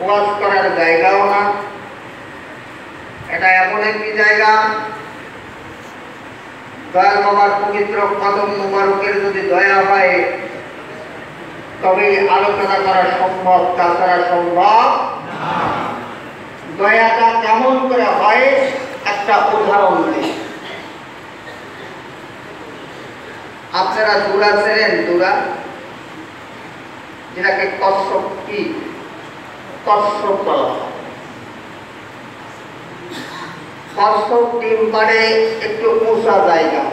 ওয়াজ করার জায়গাও না। এটা এমন একটি জায়গা, দয়াল বাবার পবিত্র কদম মুবারকের যদি দয়া হয় তবে আলোচনা করা সম্ভব, তাছাড়া সম্ভব না। দয়াটা কেমন করে হয় একটা উদাহরণ দিই। আপনারা দুরা ছিলেন, দুরা যেটাকে কচ্ছপ, কি কচ্ছপ বলা হয়। কচ্ছপ ডিম পাড়ে একটু উঁচা জায়গা,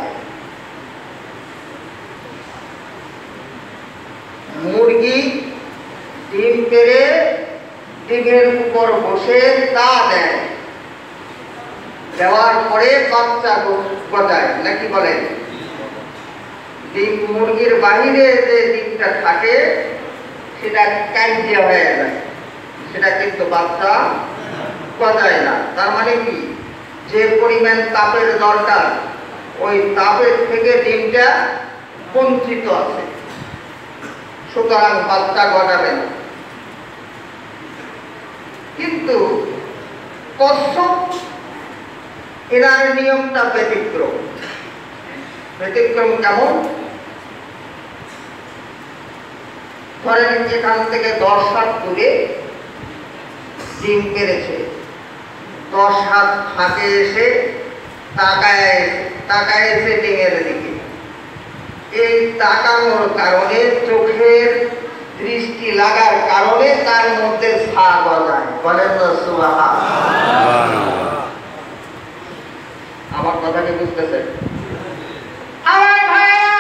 মুরগি ডিম পেড়ে ডিমের উপর বসে তা দেয়, দেওয়ার পরে বাচ্চা গজায়, নাকি বলেন? ডিম মুরগির বাহিরে যে ডিমটা থাকে সেটা কাইজে হয়ে যায়, সেটা কিন্তু বাচ্চা গজায় না। তার মানে কি, যে পরিমাণ তাপের দরকার ওই তাপের থেকে ডিমটা বঞ্চিত আছে, সুতরাং বাচ্চা গজাবে না। কিন্তু কচ্ছপ এনার নিয়মটা ব্যতিক্রম। ব্যতিক্রম কেমন? ধরেন এখান থেকে 10 হাত দূরে ডিম পেড়েছে, 10 হাত ফাঁকে এসে তাকায় এসে ডিমের দিকে। এই তাকানোর কারণে, চোখের দৃষ্টি লাগার কারণে তার মধ্যে ছা গজায়। বলেন না সুবহানাল্লাহ। আমার কথা কি বুঝতেছেন? আমার ভাইয়া,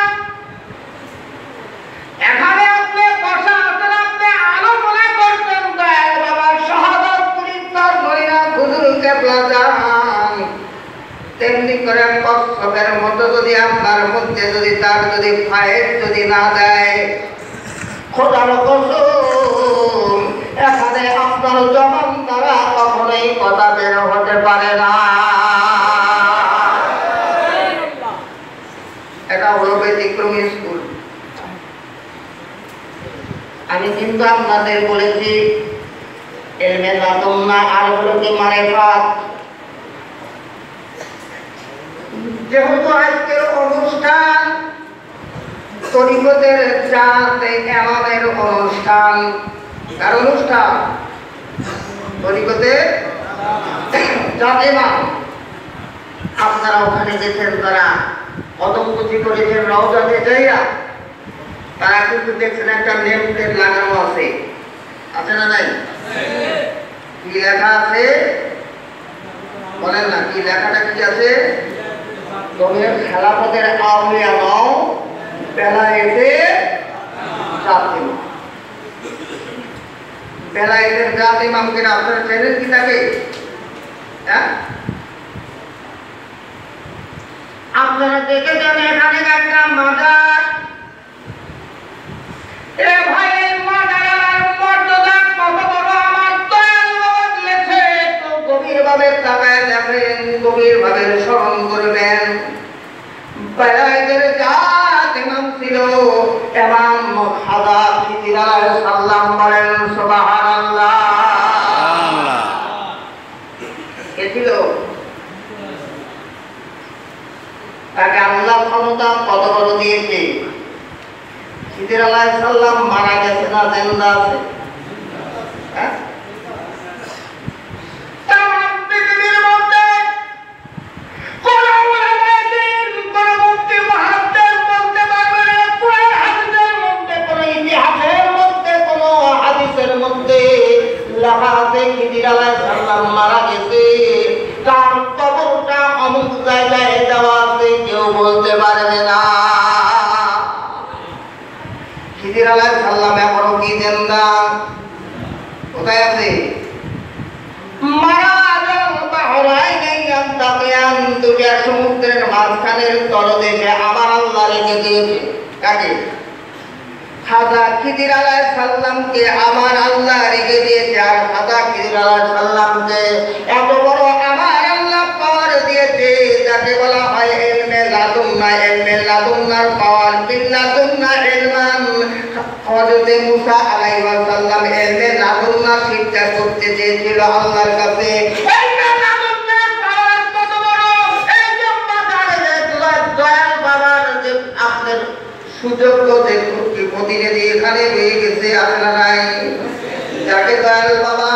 এখানে আপনি বসা আছেন, আপনি আলোচনা করতেন দয়াল বাবার শাহাদাত পরিত্যাগ করিনা হুজুর কেবলা জান। তেমনি করে কচ্ছপের মতো যদি আপনার মধ্যে যদি তার যদি ফায়েজ যদি না দেয়, খোদার কসম এখানে আপনার জবান দ্বারা কখনোই কথা বের হতে পারে না। এটা হলো ব্যতিক্রমী স্কুল। আমি কিন্তু আপনাদের বলেছি ইলমে লাদুন্না আর হলো কি মারিফাত। যেহেতু আজকের অনুষ্ঠান তরিকতের জাতে এমামের অনুষ্ঠান, কার অনুষ্ঠান? তরিকতের জাত এমাম। আপনারা ওখানে গেছেন, তারা কদমকুচি করেছেন, রওজাতে যাইয়া তারা কিন্তু দেখছেন একটা নেম প্লেট লাগানো আছে, আছে না নাই? কি লেখা আছে বলেন না? কি লেখাটা কি আছে? তবে খেলাফতের আউলিয়া নও, বেলায়েতে জাত ইমাম। বেলায়েতের জাত ইমামকে আপনারা চেনেন কি তাকে? হ্যাঁ, আপনারা দেখেছেন এখানে একটা মাজার। এ ভাই, এই মাজারের মর্যাদা কত বড় আমার দয়াল বাবা দিয়েছে, একটু গভীরভাবে তাকায় দেখেন, গভীরভাবে স্মরণ করবেন। বেলায়েতের জাত ইমাম ছিল ইমাম খাজা খিজির আলাইহিস সালাম। বলেন সুবহানাল্লাহ। কে ছিল? তাকে আল্লাহ ক্ষমতা কত বড় দিয়েছে। খিজির আলাইহিস সালাম মারা গেছে না জিন্দা আছে? হ্যাঁ, পৃথিবীর মধ্যে কোন উলামায়ে কোন মুফতি মুহাদ্দিস বলতে পারবে না, কোরআন হাদিসের মধ্যে, কোন ইতিহাসের মধ্যে, কোন হাদিসের মধ্যে লেখা আছে খিজির আলাইহিস সালাম মারা গেছে, তার কবরটা অমুক জায়গায় দেওয়া আছে, কেউ বলতে পারবে না। খিজির আলাইহিস সালাম এখনো কি জিন্দা? কোথায় আছে? দুটা সমুদ্রের মাঝখানের তলদেশে আমার আল্লাহ রেখে দিয়েছে। কাকে? খাজা খিজির আলাইহিস সালামকে আমার আল্লাহ রেখে দিয়েছে। আর খাজা খিজির আলাইহিস সালামকে এত বড় আমার আল্লাহ পাওয়ার দিয়েছে, যাকে বলা হয় ইলমে লাদুন্না। ইলমে লাদুন্নার পাওয়ার, বিল্লাদুন্না ইলমান। হযরত মুসা আলাইহিস সাল্লাম এলমে লাদুন্না শিক্ষা করতে চেয়েছিল আল্লাহর কাছে। এলমে লাদুন্না পাওয়ার কত বড়! এই যে দয়াল বাবার যে আপনার সুযোগ্য যে প্রতিনিধি এখানে রয়ে গেছে, আপনার নাই, যাকে দয়াল বাবা